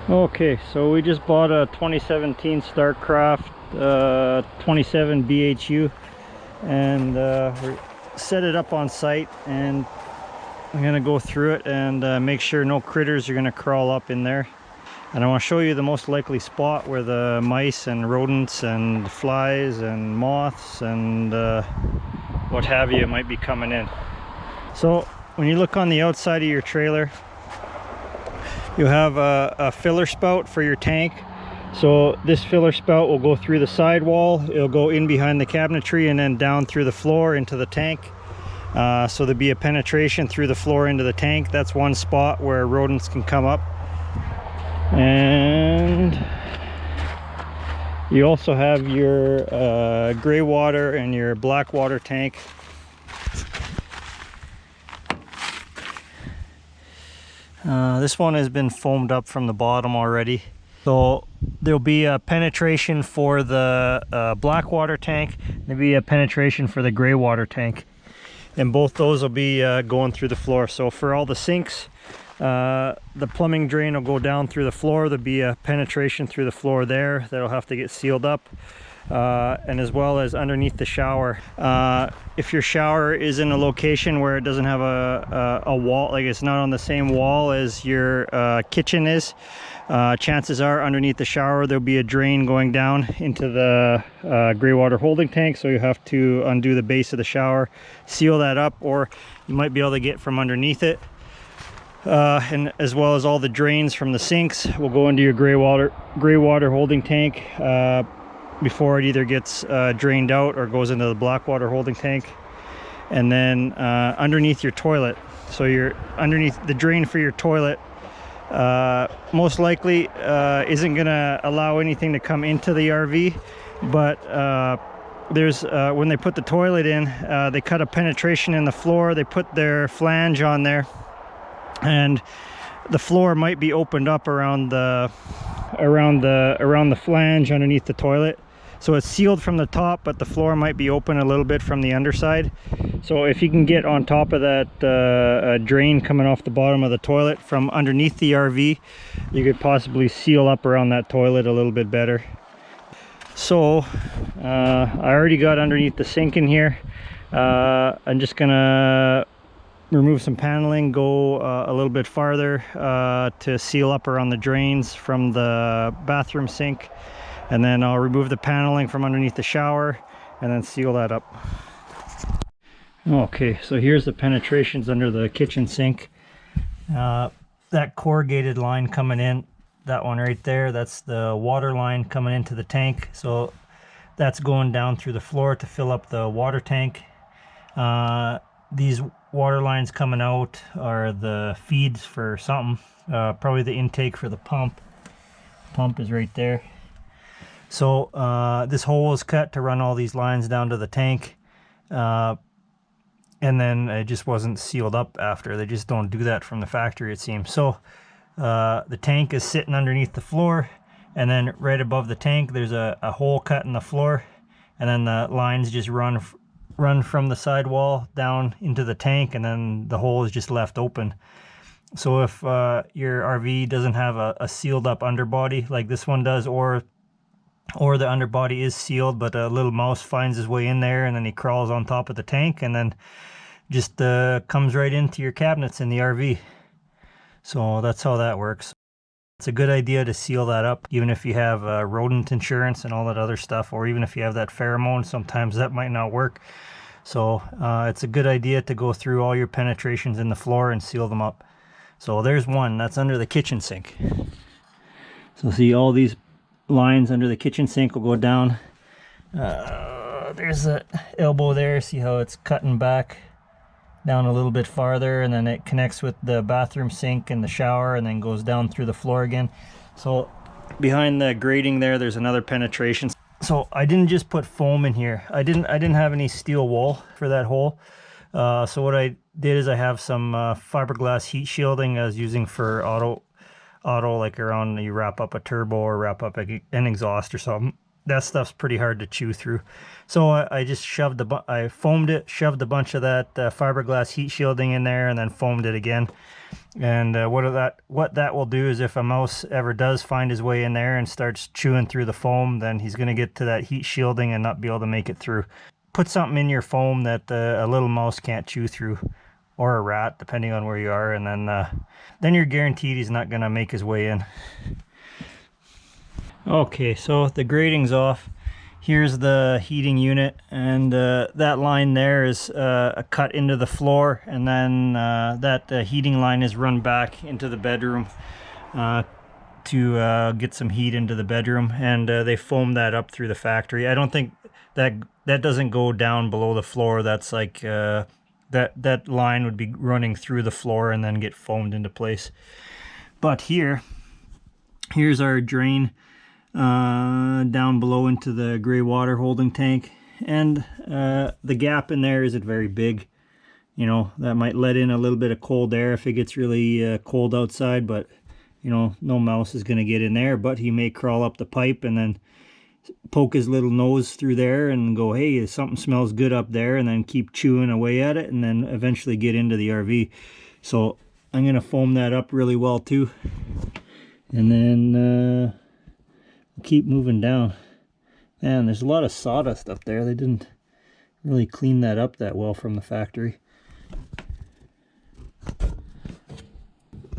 Okay, so we just bought a 2017 StarCraft 27 BHU, and we set it up on site, and I'm gonna go through it and make sure no critters are gonna crawl up in there. And I want to show you the most likely spot where the mice and rodents and flies and moths and what have you might be coming in. So when you look on the outside of your trailer, you have a filler spout for your tank. So this filler spout will go through the sidewall, it'll go in behind the cabinetry and then down through the floor into the tank. So there'll be a penetration through the floor into the tank. That's one spot where rodents can come up. And you also have your gray water and your black water tank. This one has been foamed up from the bottom already. So there'll be a penetration for the black water tank. There'll be a penetration for the gray water tank. And both those will be going through the floor. So for all the sinks, the plumbing drain will go down through the floor. There'll be a penetration through the floor there that'll have to get sealed up. And as well as underneath the shower. If your shower is in a location where it doesn't have a wall, like it's not on the same wall as your kitchen is, chances are underneath the shower there'll be a drain going down into the gray water holding tank. So you have to undo the base of the shower, seal that up, or you might be able to get from underneath it. And as well as all the drains from the sinks will go into your gray water holding tank before it either gets drained out or goes into the black water holding tank. And then underneath your toilet, so you're underneath the drain for your toilet, most likely isn't gonna allow anything to come into the RV, but there's when they put the toilet in, they cut a penetration in the floor, they put their flange on there, and the floor might be opened up around the flange underneath the toilet. So it's sealed from the top, but the floor might be open a little bit from the underside. So if you can get on top of that drain coming off the bottom of the toilet from underneath the RV, you could possibly seal up around that toilet a little bit better. So I already got underneath the sink in here. I'm just gonna remove some paneling, go a little bit farther to seal up around the drains from the bathroom sink. And then I'll remove the paneling from underneath the shower and then seal that up. Okay, so here's the penetrations under the kitchen sink. That corrugated line coming in, that one right there, that's the water line coming into the tank. So that's going down through the floor to fill up the water tank. These water lines coming out are the feeds for something, probably the intake for the pump. Pump is right there. So this hole is cut to run all these lines down to the tank, and then it just wasn't sealed up after. They just don't do that from the factory, it seems. So the tank is sitting underneath the floor, and then right above the tank there's a hole cut in the floor, and then the lines just run from the sidewall down into the tank, and then the hole is just left open. So if your RV doesn't have a sealed up underbody like this one does, or the underbody is sealed but a little mouse finds his way in there and then he crawls on top of the tank and then just comes right into your cabinets in the RV. So that's how that works. It's a good idea to seal that up, even if you have rodent insurance and all that other stuff, or even if you have that pheromone, sometimes that might not work. So it's a good idea to go through all your penetrations in the floor and seal them up. So there's one, that's under the kitchen sink. So see, all these lines under the kitchen sink will go down. There's an elbow there, see how it's cutting back down a little bit farther, and then it connects with the bathroom sink and the shower and then goes down through the floor again. So behind the grating there's another penetration. So I didn't just put foam in here. I didn't have any steel wool for that hole. So what I did is I have some fiberglass heat shielding I was using for auto, like around you wrap up a turbo or wrap up an exhaust or something. that stuff's pretty hard to chew through. So I just I foamed it, shoved a bunch of that fiberglass heat shielding in there, and then foamed it again. And what that will do is if a mouse ever does find his way in there and starts chewing through the foam, then he's going to get to that heat shielding and not be able to make it through. Put something in your foam that a little mouse can't chew through, or a rat, depending on where you are, and then you're guaranteed he's not going to make his way in. Okay, so the grating's off. Here's the heating unit, and that line there is a cut into the floor, and then that heating line is run back into the bedroom to get some heat into the bedroom, and they foamed that up through the factory. I don't think that doesn't go down below the floor. That's like that line would be running through the floor and then get foamed into place. But here's our drain down below into the gray water holding tank, and the gap in there isn't very big. You know, that might let in a little bit of cold air if it gets really cold outside, but you know, no mouse is going to get in there, but he may crawl up the pipe and then poke his little nose through there and go, hey, something smells good up there, and then keep chewing away at it and then eventually get into the RV. So I'm going to foam that up really well too, and then keep moving down. Man, there's a lot of sawdust up there. They didn't really clean that up that well from the factory.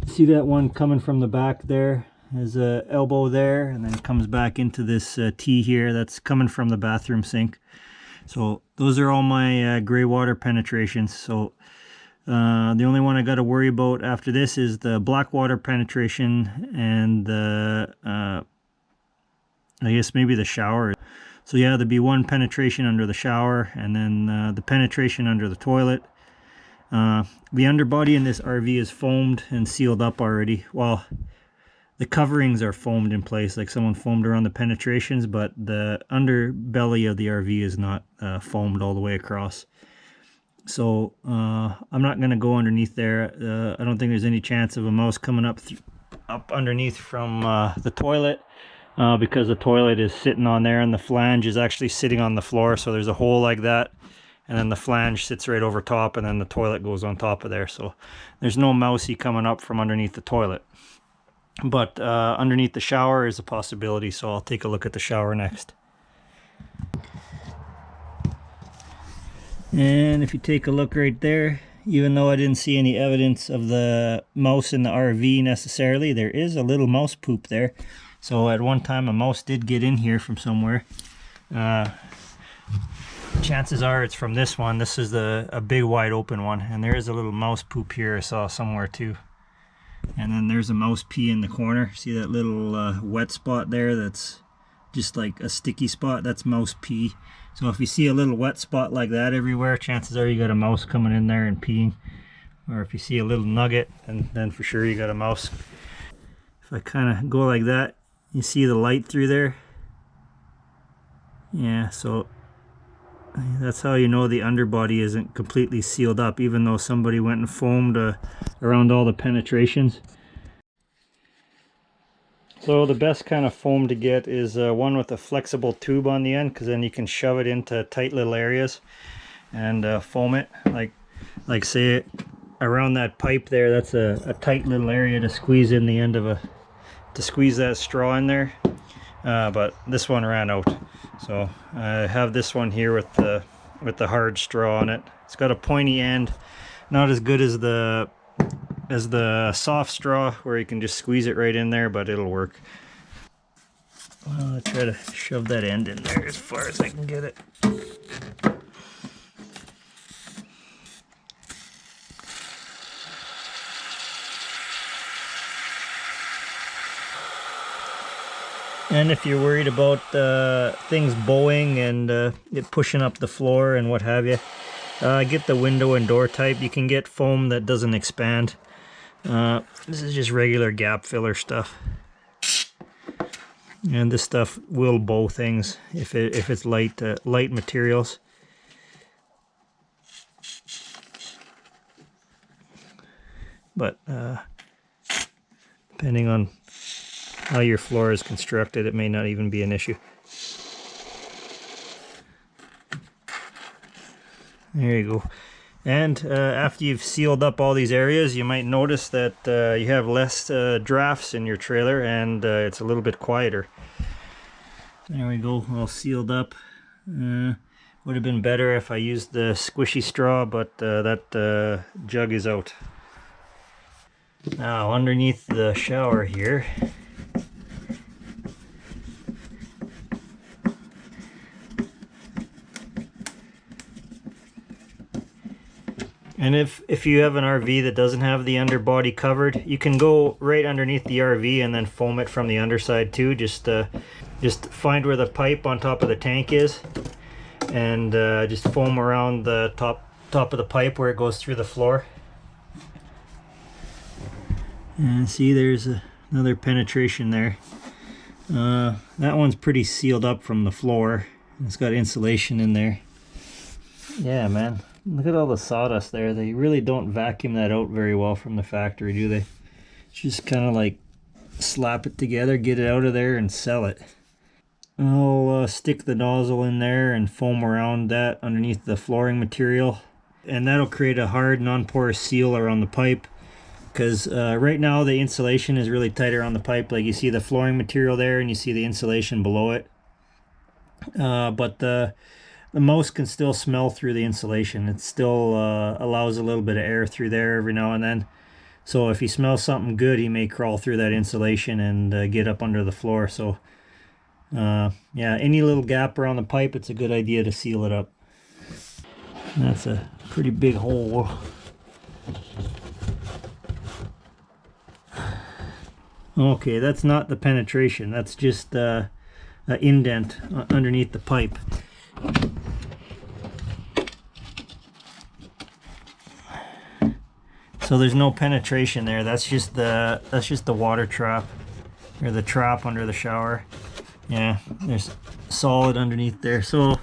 See that one coming from the back there? There's a elbow there, and then it comes back into this T here that's coming from the bathroom sink. So those are all my gray water penetrations. So the only one I got to worry about after this is the black water penetration and the I guess maybe the shower. So yeah, there'd be one penetration under the shower, and then the penetration under the toilet. The underbody in this RV is foamed and sealed up already. Well, the coverings are foamed in place, like someone foamed around the penetrations, but the underbelly of the RV is not foamed all the way across. So I'm not going to go underneath there. I don't think there's any chance of a mouse coming up underneath from the toilet. Because the toilet is sitting on there and the flange is actually sitting on the floor, so there's a hole like that, and then the flange sits right over top, and then the toilet goes on top of there. So there's no mousey coming up from underneath the toilet. But underneath the shower is a possibility, so I'll take a look at the shower next. And if you take a look right there, even though I didn't see any evidence of the mouse in the RV necessarily, there is a little mouse poop there. So at one time a mouse did get in here from somewhere. Chances are it's from this one. This is a big wide open one, and there is a little mouse poop here I saw somewhere too. And then there's a mouse pee in the corner. See that little wet spot there? That's just like a sticky spot. That's mouse pee. So if you see a little wet spot like that everywhere, chances are you got a mouse coming in there and peeing. Or if you see a little nugget, and then for sure you got a mouse. If I kind of go like that, you see the light through there? Yeah, so that's how you know the underbody isn't completely sealed up, even though somebody went and foamed around all the penetrations. So the best kind of foam to get is one with a flexible tube on the end, because then you can shove it into tight little areas and foam it. Like say around that pipe there, that's a tight little area to squeeze in the end of to squeeze that straw in there. But this one ran out, so I have this one here with the hard straw on it. It's got a pointy end, not as good as the soft straw where you can just squeeze it right in there, but it'll work. I'll try to shove that end in there as far as I can get it. And if you're worried about things bowing and it pushing up the floor and what have you, get the window and door type. You can get foam that doesn't expand. This is just regular gap filler stuff. And this stuff will bow things if it's light materials. But depending on how your floor is constructed, it may not even be an issue. There you go. And after you've sealed up all these areas, you might notice that you have less drafts in your trailer, and it's a little bit quieter. There we go, all sealed up. Would have been better if I used the squishy straw, but that jug is out. Now underneath the shower here, and if you have an RV that doesn't have the underbody covered, you can go right underneath the RV and then foam it from the underside too. Just find where the pipe on top of the tank is, and just foam around the top of the pipe where it goes through the floor. And see, there's another penetration there. That one's pretty sealed up from the floor. It's got insulation in there. Yeah, man. Look at all the sawdust there. They really don't vacuum that out very well from the factory, do they? Just kind of like slap it together, get it out of there, and sell it. I'll stick the nozzle in there and foam around that underneath the flooring material. And that'll create a hard, non-porous seal around the pipe. Because right now the insulation is really tight around the pipe. Like you see the flooring material there and you see the insulation below it. But the mouse can still smell through the insulation. It still allows a little bit of air through there every now and then. So if he smells something good, he may crawl through that insulation and get up under the floor. So yeah, any little gap around the pipe, it's a good idea to seal it up. And that's a pretty big hole. Okay, that's not the penetration. That's just an indent underneath the pipe. So there's no penetration there. That's just the water trap, or the trap under the shower. Yeah, there's solid underneath there. So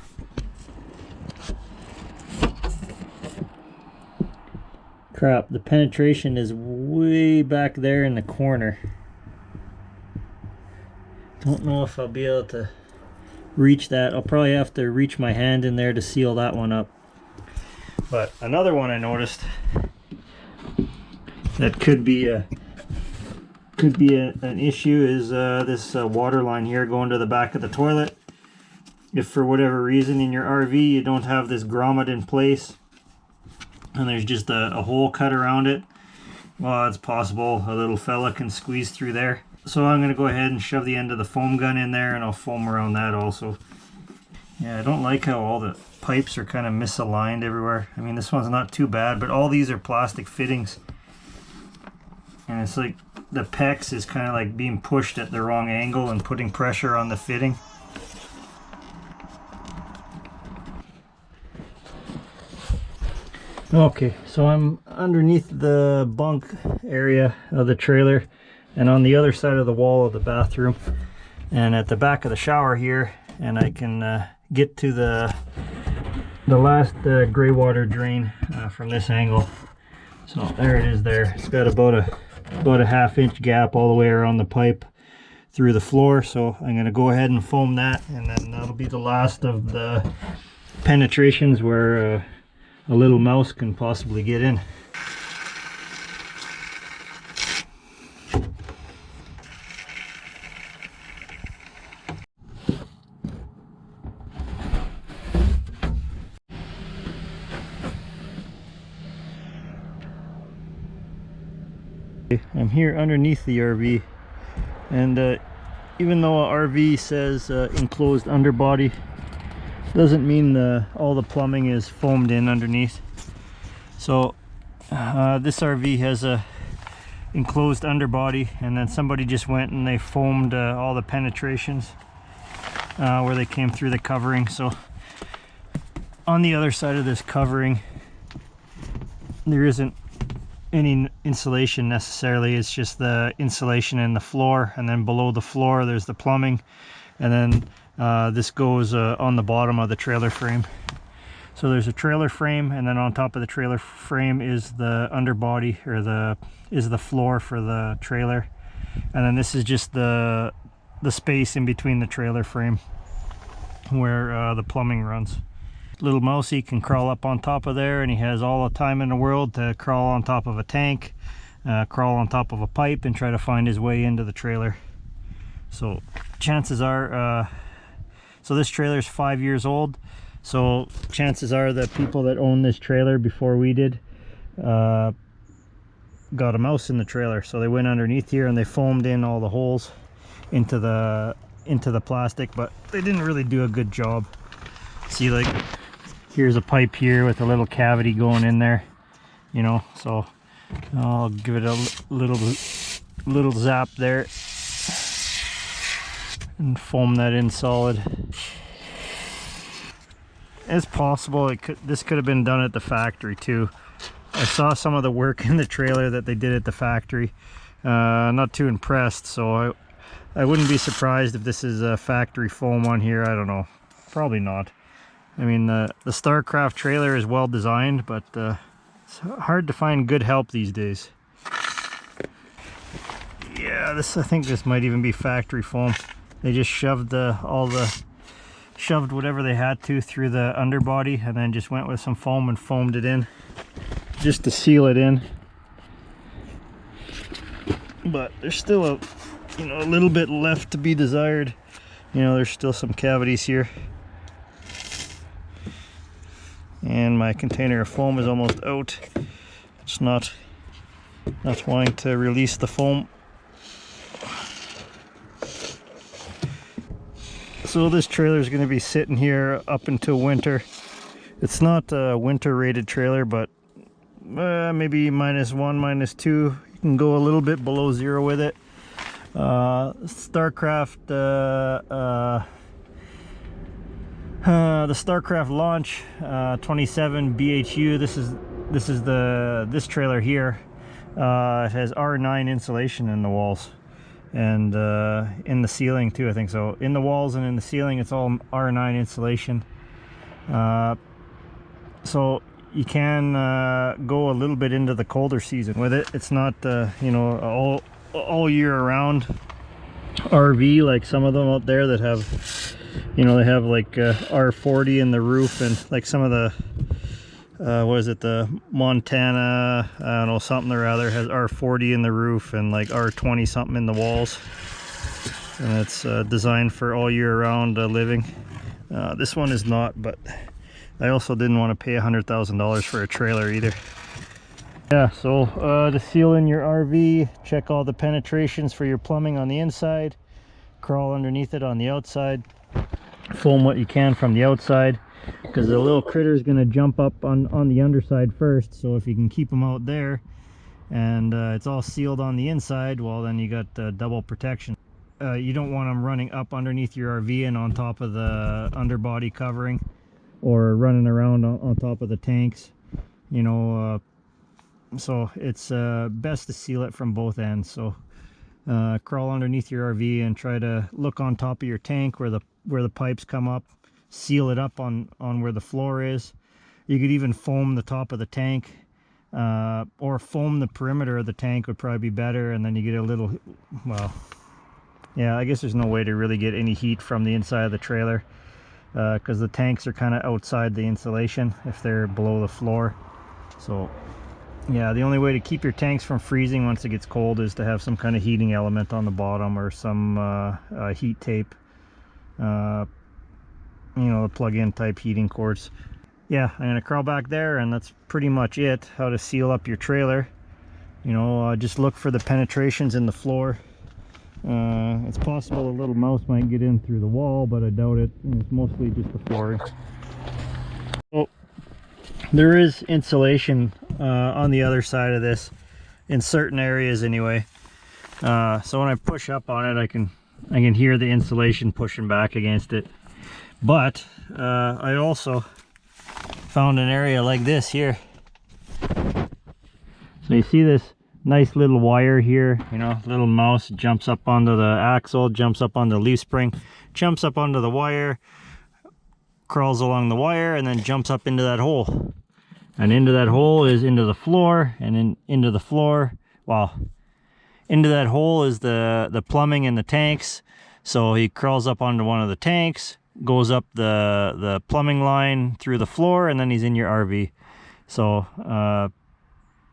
crap, the penetration is way back there in the corner. Don't know if I'll be able to reach that. I'll probably have to reach my hand in there to seal that one up. But another one I noticed that could be an issue is this water line here going to the back of the toilet. If for whatever reason in your RV you don't have this grommet in place and there's just a hole cut around it, well, it's possible a little fella can squeeze through there. So I'm going to go ahead and shove the end of the foam gun in there, and I'll foam around that also. Yeah, I don't like how all the pipes are kind of misaligned everywhere. I mean, this one's not too bad, but all these are plastic fittings. And it's like the PEX is kind of like being pushed at the wrong angle and putting pressure on the fitting. Okay, so I'm underneath the bunk area of the trailer, and on the other side of the wall of the bathroom, and at the back of the shower here, and I can get to the last gray water drain from this angle. So there it is there. It's got about a half-inch gap all the way around the pipe through the floor. So I'm going to go ahead and foam that, and then that'll be the last of the penetrations where a little mouse can possibly get in. I'm here underneath the RV, and even though a RV says enclosed underbody, doesn't mean all the plumbing is foamed in underneath. So this RV has a enclosed underbody, and then somebody just went and they foamed all the penetrations where they came through the covering. So on the other side of this covering, there isn't any insulation necessarily. It's just the insulation in the floor, and then below the floor there's the plumbing, and then this goes on the bottom of the trailer frame. So there's a trailer frame, and then on top of the trailer frame is the underbody, or the floor for the trailer, and then this is just the space in between the trailer frame where the plumbing runs. little mousey can crawl up on top of there, and he has all the time in the world to crawl on top of a tank, crawl on top of a pipe, and try to find his way into the trailer. So chances are, so this trailer is 5 years old, so chances are the people that own this trailer before we did got a mouse in the trailer. So they went underneath here and they foamed in all the holes into the plastic, but they didn't really do a good job. See, like, here's a pipe here with a little cavity going in there, you know, so I'll give it a little zap there and foam that in solid. It's possible this could have been done at the factory too. I saw some of the work in the trailer that they did at the factory. Not too impressed, so I wouldn't be surprised if this is a factory foam on here. I don't know, probably not. I mean, the StarCraft trailer is well designed, but it's hard to find good help these days. Yeah, I think this might even be factory foam. They just shoved shoved whatever they had to through the underbody, and then just went with some foam and foamed it in just to seal it in. But there's still a little bit left to be desired. You know, there's still some cavities here, and my container of foam is almost out. It's not wanting to release the foam. So this trailer is going to be sitting here up until winter. It's not a winter rated trailer, but maybe -1, -2. You can go a little bit below 0 with it. StarCraft, the StarCraft Launch 27 BHU. This is this trailer here. It has R9 insulation in the walls, and in the ceiling too, I think so. In the walls and in the ceiling, it's all R9 insulation. So you can go a little bit into the colder season with it. It's not you know, all year around RV like some of them out there that have, you know, they have like R40 in the roof, and like some of the what is it, the Montana, I don't know, something or other has R40 in the roof and like R20 something in the walls, and it's designed for all year round living. This one is not, but I also didn't want to pay $100,000 for a trailer either. Yeah, so to seal in your RV, check all the penetrations for your plumbing on the inside, crawl underneath it on the outside, foam what you can from the outside, because the little critter is going to jump up on the underside first. So if you can keep them out there and it's all sealed on the inside, well, then you got double protection. You don't want them running up underneath your RV and on top of the underbody covering, or running around on top of the tanks, you know. So it's best to seal it from both ends. So crawl underneath your RV and try to look on top of your tank where the pipes come up, seal it up on where the floor is. You could even foam the top of the tank, or foam the perimeter of the tank would probably be better, and then you get a little, well, yeah, I guess there's no way to really get any heat from the inside of the trailer, because the tanks are kind of outside the insulation if they're below the floor. So yeah, the only way to keep your tanks from freezing once it gets cold is to have some kind of heating element on the bottom, or some heat tape, you know, the plug-in type heating cords. Yeah, I'm gonna crawl back there, and that's pretty much it. How to seal up your trailer. You know, just look for the penetrations in the floor. It's possible a little mouse might get in through the wall, but I doubt it. It's mostly just the flooring. So there is insulation on the other side of this, in certain areas anyway. So when I push up on it, I can hear the insulation pushing back against it. But I also found an area like this here. So you see this nice little wire here, you know, little mouse jumps up onto the axle, jumps up on the leaf spring, jumps up onto the wire, crawls along the wire, and then jumps up into that hole. And into that hole is into the floor, and into the floor, well, into that hole is the plumbing and the tanks. So he crawls up onto one of the tanks, goes up the plumbing line through the floor, and then he's in your RV. So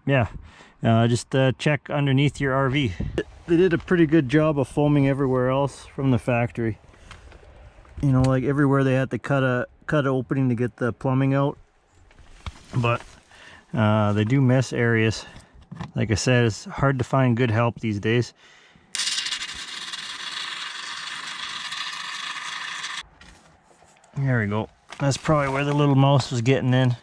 yeah, just check underneath your RV. They did a pretty good job of foaming everywhere else from the factory. You know, like everywhere they had to cut a opening to get the plumbing out, but they do miss areas. Like I said, it's hard to find good help these days. There we go. That's probably where the little mouse was getting in.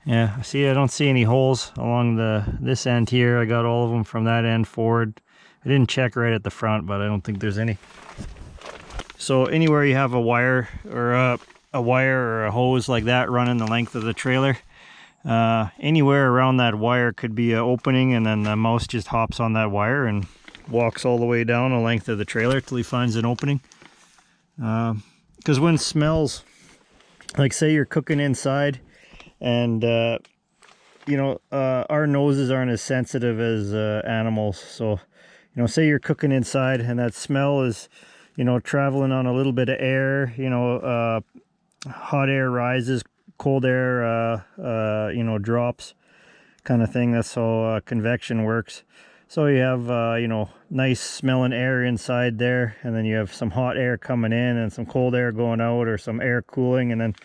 Yeah, see, I don't see any holes along this end here. I got all of them from that end forward. I didn't check right at the front, but I don't think there's any. So anywhere you have a wire or a hose like that running the length of the trailer, anywhere around that wire could be an opening, and then the mouse just hops on that wire and walks all the way down the length of the trailer till he finds an opening. Because when smells, like say you're cooking inside, and you know, our noses aren't as sensitive as animals. So, you know, say you're cooking inside and that smell is, you know, traveling on a little bit of air, you know, hot air rises, cold air, you know, drops kind of thing. That's how convection works. So you have, you know, nice smelling air inside there, and then you have some hot air coming in and some cold air going out, or some air cooling, and then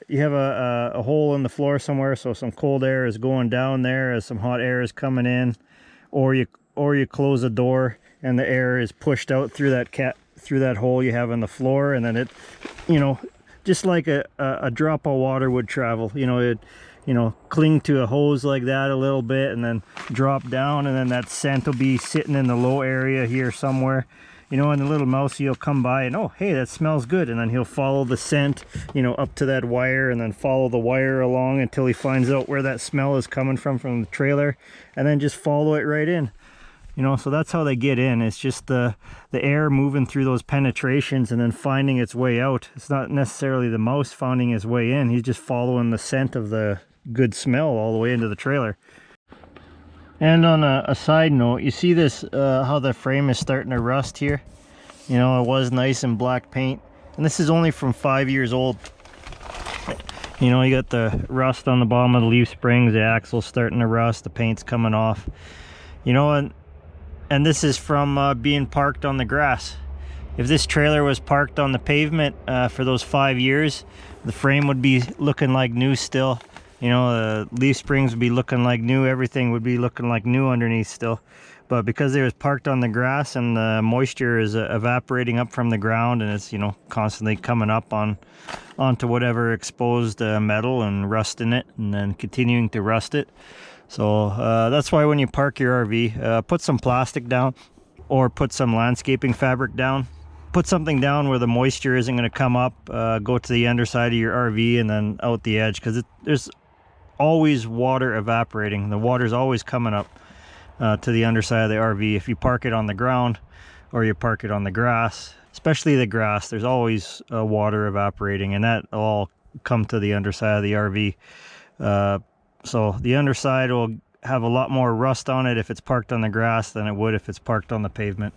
you have a hole in the floor somewhere, so some cold air is going down there as some hot air is coming in, or you close a door and the air is pushed out through that hole you have in the floor, and then it, you know, just like a drop of water would travel, you know, it, you know, cling to a hose like that a little bit and then drop down, and then that scent will be sitting in the low area here somewhere, you know, and the little mouse, he'll come by and, oh, hey, that smells good, and then he'll follow the scent, you know, up to that wire, and then follow the wire along until he finds out where that smell is coming from the trailer, and then just follow it right in. You know, so that's how they get in. It's just the air moving through those penetrations and then finding its way out. It's not necessarily the mouse finding his way in. He's just following the scent of the good smell all the way into the trailer. And on a side note, you see this, how the frame is starting to rust here? You know, it was nice and black paint. And this is only from 5 years old. You know, you got the rust on the bottom of the leaf springs, the axle's starting to rust, the paint's coming off. You know, and this is from being parked on the grass. If this trailer was parked on the pavement for those 5 years, the frame would be looking like new still. You know, the leaf springs would be looking like new, everything would be looking like new underneath still. But because it was parked on the grass and the moisture is evaporating up from the ground, and it's, you know, constantly coming up onto whatever exposed metal and rusting it, and then continuing to rust it. So that's why when you park your RV, put some plastic down, or put some landscaping fabric down. Put something down where the moisture isn't going to come up, go to the underside of your RV and then out the edge, because there's always water evaporating. The water's always coming up to the underside of the RV. If you park it on the ground or you park it on the grass, especially the grass, there's always water evaporating, and that will all come to the underside of the RV. So the underside will have a lot more rust on it if it's parked on the grass than it would if it's parked on the pavement.